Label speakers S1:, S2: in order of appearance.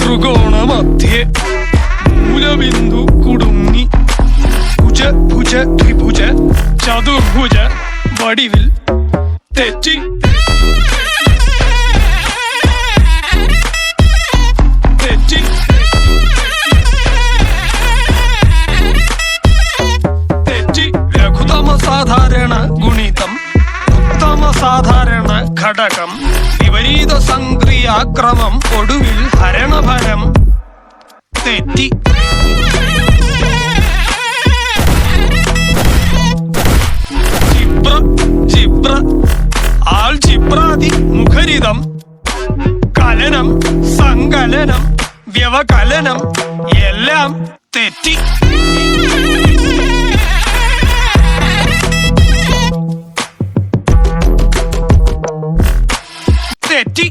S1: ത്രികോണമധ്യേ മൂലബിന്ദു കുടുങ്ങി ഭുജ ഭുജ ത്രിഭുജ ചതുർഭുജ വടിവിൽ തെറ്റി. തെറ്റി തെറ്റി ലഘുതമ സാധാരണ ഗുണിതം ഉത്തമ സാധാരണ ഘടകം വിപരീത സംക്രിയാക്രമം ഒടുവിൽ ഹരണഫലം തെറ്റി. ജിബ്ര ആൾജിബ്രാദി മുഖരിതം കലനം സങ്കലനം വ്യവകലനം എല്ലാം തെറ്റി. തെറ്റി